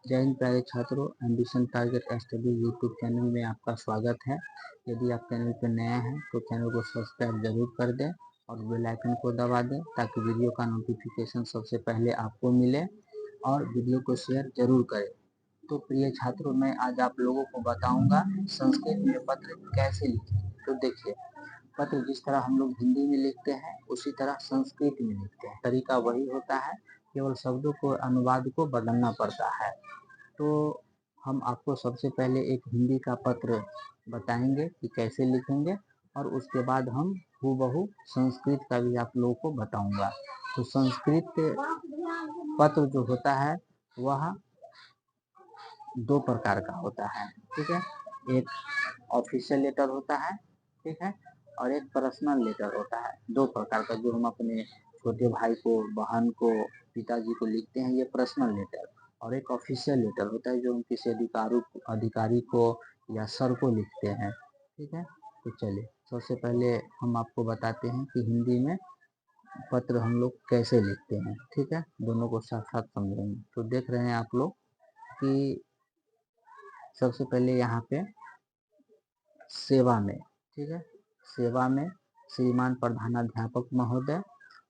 जय हिंद प्यारे छात्रों, ambition target study YouTube channel में आपका स्वागत है। यदि आप चैनल पर नए हैं तो चैनल को सब्सक्राइब जरूर कर दें और बेल आइकन को दबा दें ताकि वीडियो का नोटिफिकेशन सबसे पहले आपको मिले और वीडियो को शेयर जरूर करें। तो प्रिय छात्रों, मैं आज आप लोगों को बताऊंगा संस्कृत में पत्र कैसे लिखें। तो देखिए, पत्र जिस तरह हम लोग हिंदी में लिखते हैं उसी तरह संस्कृत में लिखते हैं। तरीका वही होता है, केवल शब्दों को अनुवाद को बदलना पड़ता है। तो हम आपको सबसे पहले एक हिंदी का पत्र बताएंगे कि कैसे लिखेंगे और उसके बाद हम हूबहू संस्कृत का भी आप लोगों को बताऊंगा। तो संस्कृत पत्र जो होता है वह दो प्रकार का होता है, ठीक है। एक ऑफिशियल लेटर होता है, ठीक है, और एक पर्सनल लेटर होता है। दो प्रकार का जो हम अपने छोटे भाई को, बहन को, पिताजी को लिखते हैं, ये पर्सनल लेटर। और एक ऑफिशियल लेटर होता है जो हम किसी अधिकारी को या सर को लिखते हैं, ठीक है। तो चलिए सबसे पहले हम आपको बताते हैं कि हिंदी में पत्र हम लोग कैसे लिखते हैं, ठीक है। दोनों को साथ साथ समझेंगे। तो देख रहे हैं आप लोग कि सबसे पहले यहाँ पे सेवा में, ठीक है, सेवा में श्रीमान प्रधानाध्यापक महोदय,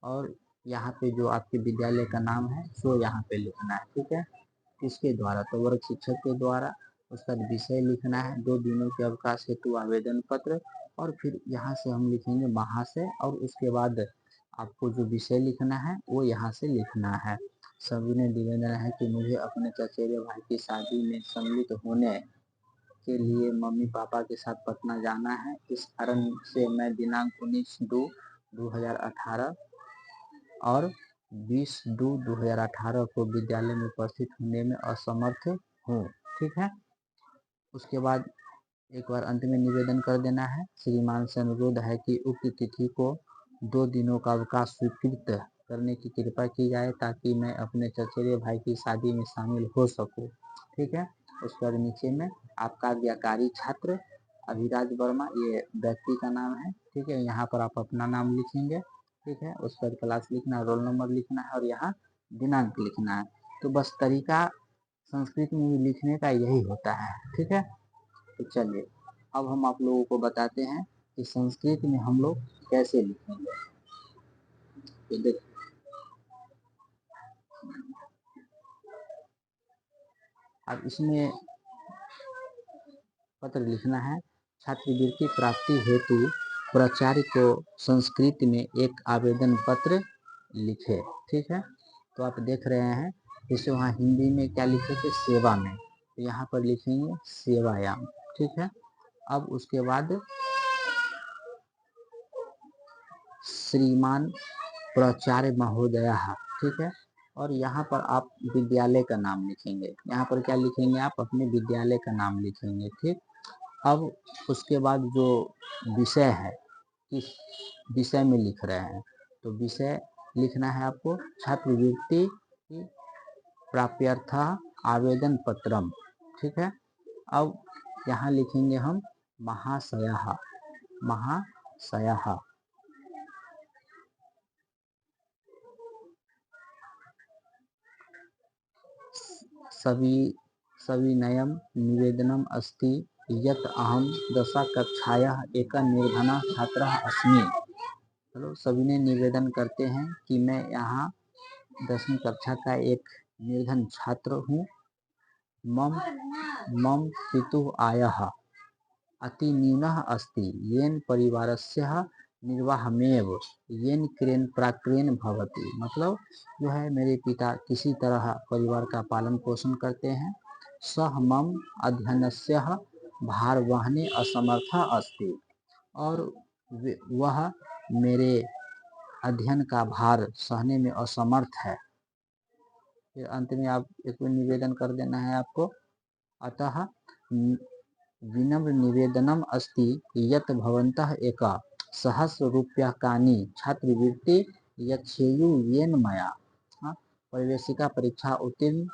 और यहाँ पे जो आपके विद्यालय का नाम है सो यहाँ पे लिखना है, ठीक है। किसके द्वारा? तो वर्ग शिक्षक के द्वारा। उसका विषय लिखना है, 2 दिनों के अवकाश हेतु आवेदन पत्र, और फिर यहाँ से हम लिखेंगे महाशय, और उसके बाद आपको जो विषय लिखना है वो यहाँ से लिखना है। सभी ने निवेदन है कि मुझे अपने चचेरे भाई की शादी में सम्मिलित होने के लिए मम्मी पापा के साथ पटना जाना है। इस कारण से मैं दिनांक 19/2/2018 और 20/2/2018 को विद्यालय में उपस्थित होने में असमर्थ हूँ, ठीक है। उसके बाद एक बार अंत में निवेदन कर देना है, श्रीमान से अनुरोध है कि उक्त तिथि को 2 दिनों का अवकाश स्वीकृत करने की कृपा की जाए ताकि मैं अपने चचेरे भाई की शादी में शामिल हो सकूं, ठीक है। उसके बाद नीचे में आपका आज्ञाकारी छात्र अभिराज वर्मा, ये व्यक्ति का नाम है, ठीक है। यहाँ पर आप अपना नाम लिखेंगे, ठीक है। उस पर क्लास लिखना है, रोल नंबर लिखना है और यहाँ दिनांक लिखना है। तो बस तरीका संस्कृत में भी लिखने का यही होता है, ठीक है। तो चलिए अब हम आप लोगों को बताते हैं कि संस्कृत में हम लोग कैसे लिखेंगे। तो देखिए, अब इसमें पत्र लिखना है, छात्रवृत्ति प्राप्ति हेतु प्राचार्य को संस्कृत में एक आवेदन पत्र लिखे, ठीक है। तो आप देख रहे हैं जैसे वहाँ हिंदी में क्या लिखे थे, सेवा में, तो यहाँ पर लिखेंगे सेवायाम, ठीक है। अब उसके बाद श्रीमान प्राचार्य महोदय, ठीक है। और यहाँ पर आप विद्यालय का नाम लिखेंगे। यहाँ पर क्या लिखेंगे? आप अपने विद्यालय का नाम लिखेंगे, ठीक। अब उसके बाद जो विषय है, किस विषय में लिख रहे हैं, तो विषय लिखना है आपको छात्रवृत्ति प्राप्त्यर्थ आवेदन पत्रम, ठीक है। अब यहाँ लिखेंगे हम महाशयः, महाशयः, सविनयं निवेदनम् अस्ति यत् अहं दशमकक्षायाः एक निर्धनः छात्रः अस्मि। चलो, सविनय निवेदन करते हैं कि मैं यहाँ 10वीं कक्षा का एक निर्धन छात्र हूँ। मम पितुः आयः अतिन्यूनः अस्ति येन परिवारस्य निर्वाहमेव येन क्रेन प्राक्रेन भवति। मतलब जो है, मेरे पिता किसी तरह परिवार का पालन पोषण करते हैं। सह मम अध्ययनस्य भार वहने असमर्थ अस्ति, और वह मेरे अध्ययन का भार सहने में असमर्थ है। फिर अंत में आप एक निवेदन कर देना है आपको, अतः विनम्र निवेदनम अस्ति यत् भवन्तः एक सहस्ररूप्यकाणि छात्रवृत्ति यच्छेयु येन मया प्रवेशिका परीक्षा उत्तीर्ण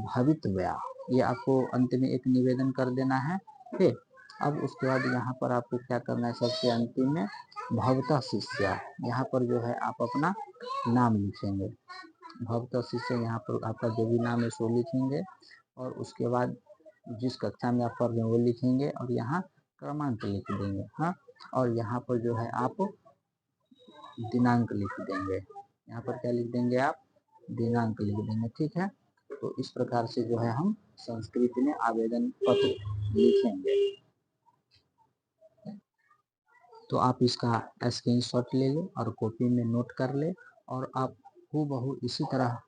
भवितव्या। ये आपको अंत में एक निवेदन कर देना है, ठीक। अब उसके बाद यहाँ पर आपको क्या करना है, सबसे अंतिम में भवतः शिष्य, यहाँ पर जो है आप अपना नाम लिखेंगे। भक्त शिष्य, यहाँ पर आपका जो भी नाम है सो लिखेंगे और उसके बाद जिस कक्षा में आप पढ़ रहे हैं वो लिखेंगे और यहाँ क्रमांक लिख देंगे। हाँ, और यहाँ पर जो है आप दिनांक लिख देंगे। यहाँ पर क्या लिख देंगे आप? दिनांक लिख देंगे। ठीक है, तो इस प्रकार से जो है हम संस्कृत में आवेदन पत्र लिखेंगे। तो आप इसका स्क्रीनशॉट ले लें और कॉपी में नोट कर ले और आप हूबहू इसी तरह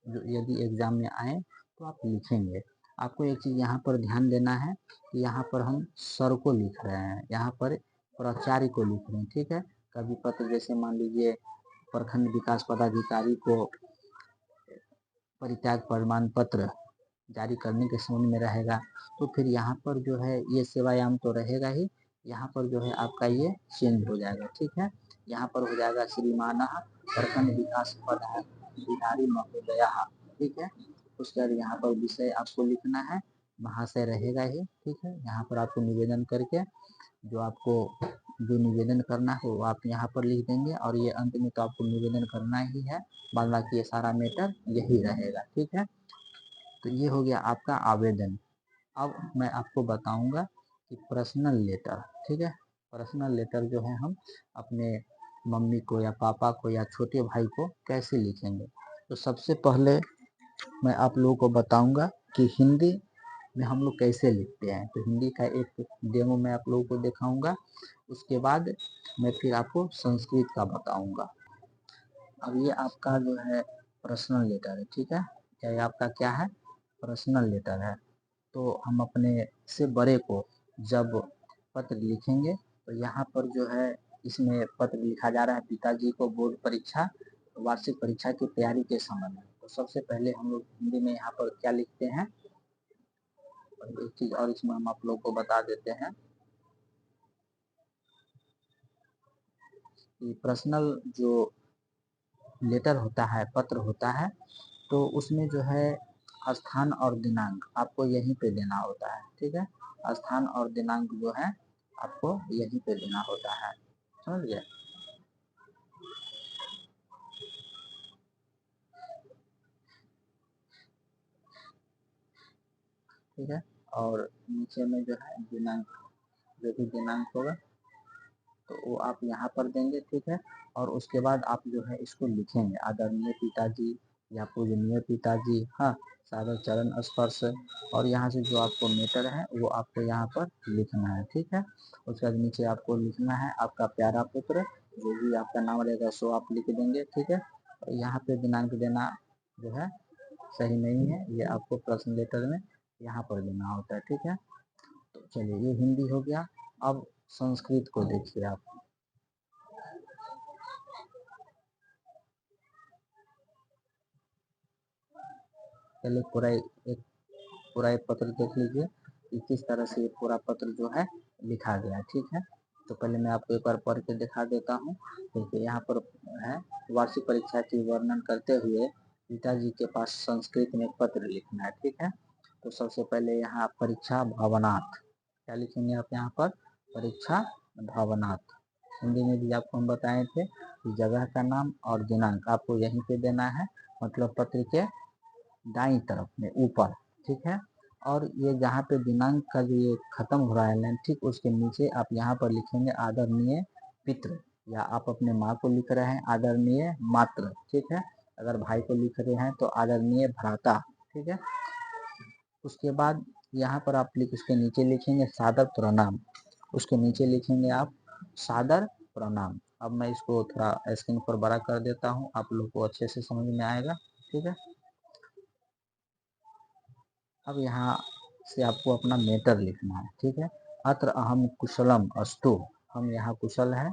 जो यदि एग्जाम में आए तो आप लिखेंगे। आपको एक चीज़ यहाँ पर ध्यान देना है कि यहाँ पर हम सर को लिख रहे हैं, यहाँ पर प्राचार्य को लिख रहे हैं। ठीक है, कभी पत्र जैसे मान लीजिए प्रखंड विकास पदाधिकारी को परित्याग प्रमाण पत्र जारी करने के संबंध में रहेगा, तो फिर यहाँ पर जो है ये सेवायाम तो रहेगा ही, यहाँ पर जो है आपका ये चेंज हो जाएगा। ठीक है, यहाँ पर हो जाएगा श्रीमान प्रखंड विकास पदाधिकारी महोदया। ठीक है, उसके बाद यहाँ पर विषय आपको लिखना है, महाशय रहेगा ही। ठीक है, यहाँ पर आपको निवेदन करके जो निवेदन करना है वो आप यहाँ पर लिख देंगे और ये अंत में तो आपको निवेदन करना ही है, बाद बाकी ये सारा मैटर यही रहेगा। ठीक है, तो ये हो गया आपका आवेदन। अब मैं आपको बताऊंगा कि पर्सनल लेटर। ठीक है, पर्सनल लेटर जो है हम अपने मम्मी को या पापा को या छोटे भाई को कैसे लिखेंगे। तो सबसे पहले मैं आप लोगों को बताऊंगा कि हिंदी में हम लोग कैसे लिखते हैं। तो हिंदी का एक डेमो मैं आप लोगों को दिखाऊंगा, उसके बाद मैं फिर आपको संस्कृत का बताऊंगा। अब ये आपका जो है पर्सनल लेटर है। ठीक है, ये आपका क्या है? पर्सनल लेटर है। तो हम अपने से बड़े को जब पत्र लिखेंगे तो यहाँ पर जो है इसमें पत्र लिखा जा रहा है पिताजी को बोर्ड परीक्षा वार्षिक परीक्षा की तैयारी के संबंध में। तो सबसे पहले हम लोग हिंदी में यहाँ पर क्या लिखते हैं, एक चीज और इसमें हम आप लोग को बता देते हैं कि पर्सनल जो लेटर होता है, पत्र होता है, तो उसमें जो है स्थान और दिनांक आपको यहीं पे देना होता है। ठीक है, स्थान और दिनांक जो है आपको यहीं पे देना होता है, समझ गए? ठीक है, और नीचे में जो है दिनांक, जो भी दिनांक होगा तो वो आप यहाँ पर देंगे। ठीक है, और उसके बाद आप जो है इसको लिखेंगे, आदरणीय पिताजी या पूजनीय पिताजी, हाँ, सादर चरण स्पर्श, और यहाँ से जो आपको मैटर है वो आपको यहाँ पर लिखना है। ठीक है, उसके बाद नीचे आपको लिखना है आपका प्यारा पुत्र, जो भी आपका नाम रहेगा सो आप लिख देंगे। ठीक है, और यहाँ पे दिनांक देना जो है सही नहीं है, ये आपको प्रश्न लेटर में यहाँ पर देना होता है। ठीक है, तो चलिए ये हिंदी हो गया। अब संस्कृत को देखिए आप। पहले पूरा एक पत्र देख लीजिए कि किस तरह से ये पूरा पत्र जो है लिखा गया है। ठीक है, तो पहले मैं आपको एक बार पढ़ के दिखा देता हूँ। देखिए यहाँ पर है, वार्षिक परीक्षा की वर्णन करते हुए पिताजी के पास संस्कृत में पत्र लिखना है। ठीक है, तो सबसे पहले यहाँ परीक्षा भवनाथ क्या लिखेंगे आप? यहाँ पर परीक्षा भवनाथ। हिंदी में भी आपको हम बताए थे कि जगह का नाम और दिनांक आपको यहीं पे देना है, मतलब पत्र के दाईं तरफ में ऊपर। ठीक है, और ये जहाँ पे दिनांक का जो ये खत्म हो रहा है लाइन, ठीक उसके नीचे आप यहाँ पर लिखेंगे आदरणीय पितृ, या आप अपने माँ को लिख रहे हैं आदरणीय मातृ। ठीक है, अगर भाई को लिख रहे हैं तो आदरणीय भ्राता। ठीक है, उसके बाद यहाँ पर आप उसके नीचे लिखेंगे सादर प्रणाम, उसके नीचे लिखेंगे आप सादर प्रणाम। अब मैं इसको थोड़ा स्क्रीन पर बड़ा कर देता हूँ, आप लोग को अच्छे से समझ में आएगा। ठीक है, अब यहाँ से आपको अपना मैटर लिखना है। ठीक है, अत्र अहम कुशलम अस्तु, हम यहाँ कुशल है।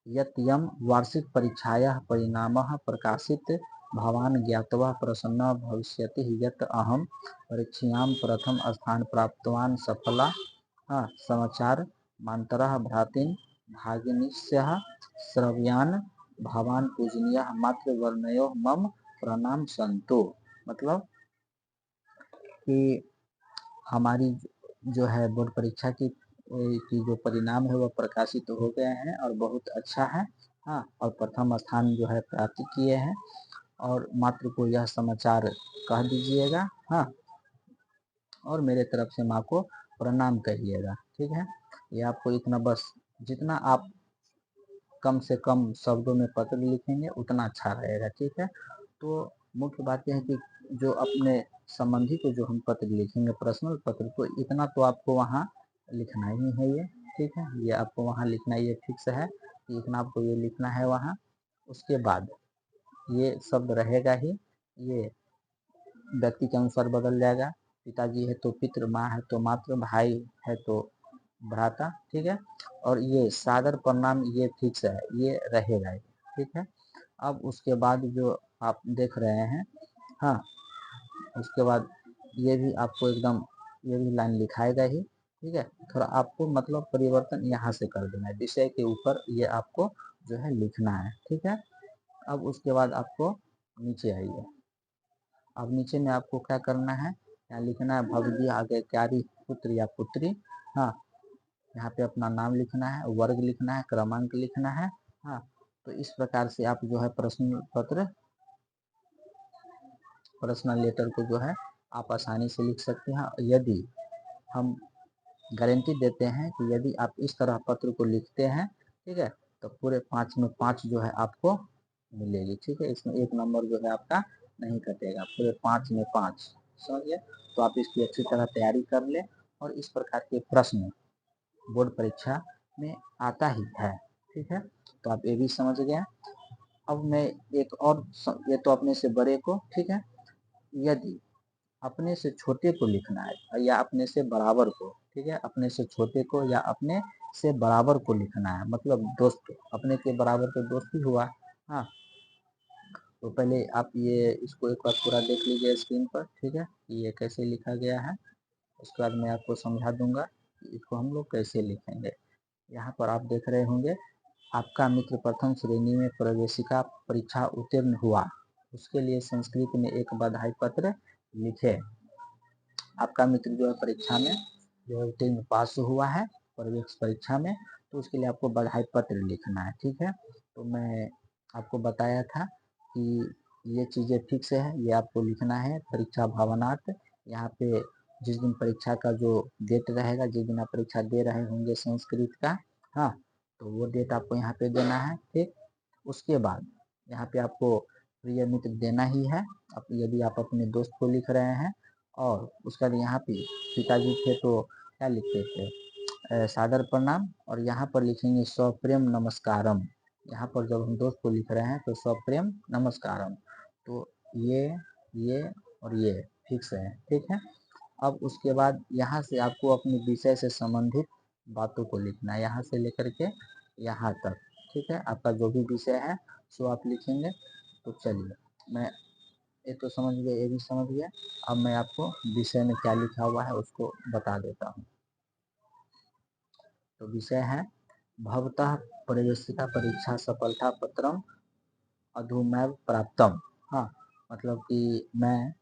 यत यम वार्षिक परीक्षायाः परिणामः प्रकाशित भवान् ज्ञात्वा प्रसन्नः भविष्यति यत अहम परीक्षायां प्रथम स्थान प्राप्तवान् सफला। हाँ, समाचार मान्तरः भ्रातॄन् भागिनीस्यः श्रव्यान् भवान् पूजनीयः मातृवर्णयोः मम प्रणाम सन्तु। मतलब कि हमारी जो है बोर्ड परीक्षा की जो परिणाम है वह प्रकाशित हो गए हैं और बहुत अच्छा है। हाँ, और प्रथम स्थान जो है प्राप्त किए हैं और मात्र को यह समाचार कह दीजिएगा। हाँ, और मेरे तरफ से माँ को प्रणाम कहिएगा। ठीक है, ये आपको इतना बस, जितना आप कम से कम शब्दों में पत्र लिखेंगे उतना अच्छा रहेगा। ठीक है, तो मुख्य बात यह है कि जो अपने संबंधी को जो हम पत्र लिखेंगे, पर्सनल पत्र, तो इतना तो आपको वहाँ लिखना ही है ये। ठीक है, ये आपको वहाँ लिखना, ये फिक्स है कि इतना आपको ये लिखना है वहाँ। उसके बाद ये शब्द रहेगा ही, ये व्यक्ति के अनुसार बदल जाएगा। पिताजी है तो पितृ, माँ है तो मातृ, भाई है तो भ्राता। ठीक है, और ये सादर प्रणाम ये फिक्स है, ये रहेगा। ठीक है, अब उसके बाद जो आप देख रहे हैं, हाँ, उसके बाद ये भी आपको एकदम, ये भी लाइन लिखाएगा ही। ठीक है, थोड़ा आपको मतलब परिवर्तन यहाँ से कर देना है, विषय के ऊपर ये आपको जो है लिखना है। ठीक है, अब उसके बाद आपको नीचे आइए। अब नीचे में आपको क्या करना है, यहाँ लिखना है भवदी आज्ञाकारी पुत्र या पुत्री। हाँ, यहाँ पे अपना नाम लिखना है, वर्ग लिखना है, क्रमांक लिखना है। हाँ, तो इस प्रकार से आप जो है प्रश्न पत्र, पर्सनल लेटर को जो है आप आसानी से लिख सकते हैं। यदि हम गारंटी देते हैं कि यदि आप इस तरह पत्र को लिखते हैं, ठीक है, तो पूरे 5 में 5 जो है आपको मिलेगी। ठीक है, इसमें 1 नंबर जो है आपका नहीं कटेगा, पूरे 5 में 5। समझिए, तो आप इसकी अच्छी तरह तैयारी कर ले, और इस प्रकार के प्रश्न बोर्ड परीक्षा में आता ही है। ठीक है, तो आप ये भी समझ गए। अब मैं एक और, ये तो अपने से बड़े को, ठीक है, यदि अपने से छोटे को लिखना है या अपने से बराबर को, ठीक है, अपने से छोटे को या अपने से बराबर को लिखना है, मतलब दोस्त, अपने के बराबर तो दोस्त ही हुआ। हाँ, तो पहले आप ये इसको एक बार पूरा देख लीजिए स्क्रीन पर। ठीक है, ये कैसे लिखा गया है, उसके बाद मैं आपको समझा दूंगा कि इसको हम लोग कैसे लिखेंगे। यहाँ पर आप देख रहे होंगे, आपका मित्र प्रथम श्रेणी में प्रवेशिका परीक्षा उत्तीर्ण हुआ, उसके लिए संस्कृत में एक बधाई पत्र लिखे। आपका मित्र जो है परीक्षा में जो है उत्तीर्ण पास हुआ है प्रवेश परीक्षा में, तो उसके लिए आपको बधाई पत्र लिखना है। ठीक है, तो मैं आपको बताया था कि ये चीज़ें फिक्स है, ये आपको लिखना है। परीक्षा भवनार्थ, यहाँ पे जिस दिन परीक्षा का जो डेट रहेगा, जिस दिन आप परीक्षा दे रहे होंगे संस्कृत का, हाँ, तो वो डेट आपको यहाँ पे देना है। ठीक, उसके बाद यहाँ पे आपको प्रिय मित्र देना ही है, यदि आप अपने दोस्त को लिख रहे हैं। और उसका यहाँ पे पिताजी थे तो क्या लिखते थे, सादर प्रणाम, और यहाँ पर लिखेंगे सप्रेम नमस्कारम। यहाँ पर जब हम दोस्त को लिख रहे हैं तो सप्रेम नमस्कारम, तो ये और ये फिक्स है। ठीक है, अब उसके बाद यहाँ से आपको अपने विषय से संबंधित बातों को लिखना है, यहाँ से लेकर के यहाँ तक। ठीक है, आपका जो भी विषय है सो आप लिखेंगे। तो चलिए, मैं ये तो समझ गए, ये भी समझ गया। अब मैं आपको विषय में क्या लिखा हुआ है उसको बता देता हूँ। तो विषय है भवतः प्रवेशिका परीक्षा सफलता पत्रम अधुमैव प्राप्तम। हाँ, मतलब कि मैं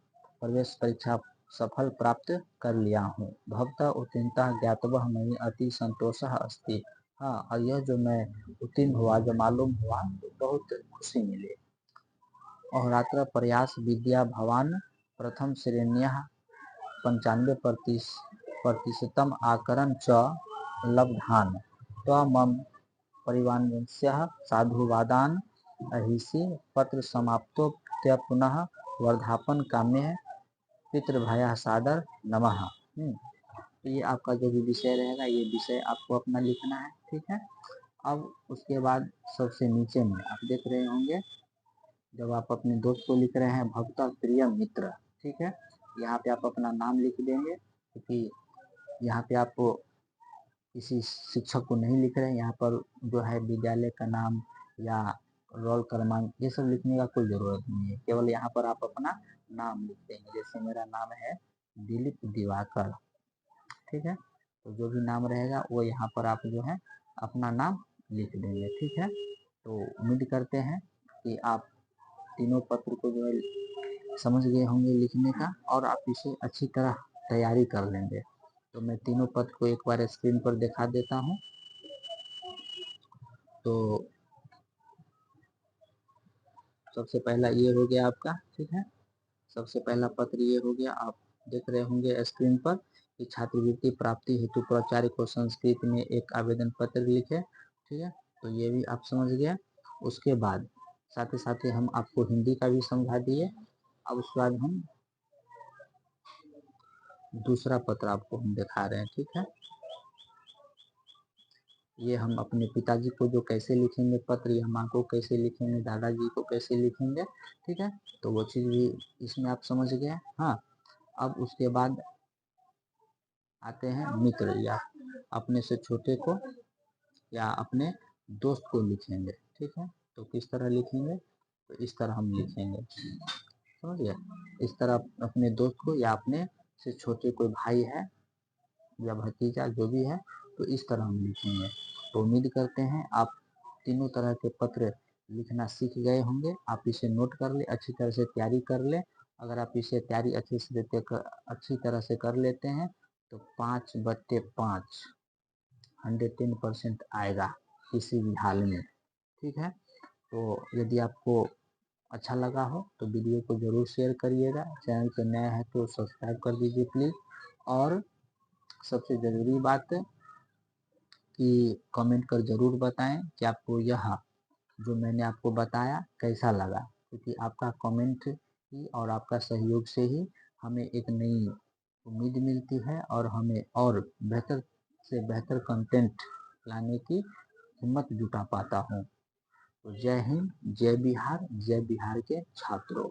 प्रवेश परीक्षा सफल प्राप्त कर लिया हूँ। भवतः उत्तीर्णता ज्ञातवः मयि अति संतोषः अस्ति। हाँ, और यह जो मैं उत्तीर्ण हुआ, जो मालूम हुआ, तो बहुत खुशी मिली। अहोरात्र प्रयास विद्या भवान प्रथम श्रेण्याः 95% आकरन् च लब्धान् त्वमं परिवान्यस्य साधुवादान् अहिसि पत्र समाप्तोक्त्य पुनः वर्धापन काम्ये पितृभयः सादर नमः। तो ये आपका जो भी विषय रहेगा, ये विषय आपको अपना लिखना है। ठीक है, अब उसके बाद सबसे नीचे में आप देख रहे होंगे, जब आप अपने दोस्त को लिख रहे हैं भक्त प्रिय मित्र, ठीक है, यहाँ पे आप अपना नाम लिख देंगे, क्योंकि यहाँ पे आप किसी शिक्षक को नहीं लिख रहे हैं। यहाँ पर जो है विद्यालय का नाम या रोल क्रमांक ये सब लिखने का कोई ज़रूरत नहीं है, केवल यहाँ पर आप अपना नाम लिख देंगे। जैसे मेरा नाम है दिलीप दिवाकर, ठीक है, तो जो भी नाम रहेगा वो यहाँ पर आप जो है अपना नाम लिख देंगे। ठीक है, तो उम्मीद करते हैं कि आप तीनों पत्र को जो है समझ गए होंगे लिखने का, और आप इसे अच्छी तरह तैयारी कर लेंगे। तो मैं तीनों पत्र को एक बार स्क्रीन पर दिखा देता हूँ। तो सबसे पहला ये हो गया आपका, ठीक है। सबसे पहला पत्र ये हो गया, आप देख रहे होंगे स्क्रीन पर कि छात्रवृत्ति प्राप्ति हेतु प्राचार्य को संस्कृत में एक आवेदन पत्र लिखे, ठीक है। तो ये भी आप समझ गए। उसके बाद साथ ही साथ हम आपको हिंदी का भी समझा दिए। अब उसके बाद हम दूसरा पत्र आपको हम दिखा रहे हैं, ठीक है। ये हम अपने पिताजी को जो कैसे लिखेंगे पत्र, या माँ को कैसे लिखेंगे, दादाजी को कैसे लिखेंगे, ठीक है। तो वो चीज़ भी इसमें आप समझ गए। हाँ, अब उसके बाद आते हैं मित्र, या अपने से छोटे को या अपने दोस्त को लिखेंगे, ठीक है। तो किस तरह लिखेंगे, तो इस तरह हम लिखेंगे, समझ गए। इस तरह अपने दोस्त को या अपने से छोटे कोई भाई है या भतीजा जो भी है, तो इस तरह हम लिखेंगे। तो उम्मीद करते हैं आप तीनों तरह के पत्र लिखना सीख गए होंगे। आप इसे नोट कर ले, अच्छी तरह से तैयारी कर ले। अगर आप इसे तैयारी अच्छी तरह से कर लेते हैं तो 5/5 110% आएगा किसी भी हाल में, ठीक है। तो यदि आपको अच्छा लगा हो तो वीडियो को ज़रूर शेयर करिएगा। चैनल पर नया है तो सब्सक्राइब कर दीजिए प्लीज़। और सबसे ज़रूरी बात कि कमेंट कर ज़रूर बताएं कि आपको यह जो मैंने आपको बताया कैसा लगा, क्योंकि आपका कमेंट ही और आपका सहयोग से ही हमें एक नई उम्मीद मिलती है और हमें और बेहतर से बेहतर कंटेंट लाने की हिम्मत जुटा पाता हूँ। तो जय हिंद, जय बिहार के छात्रों।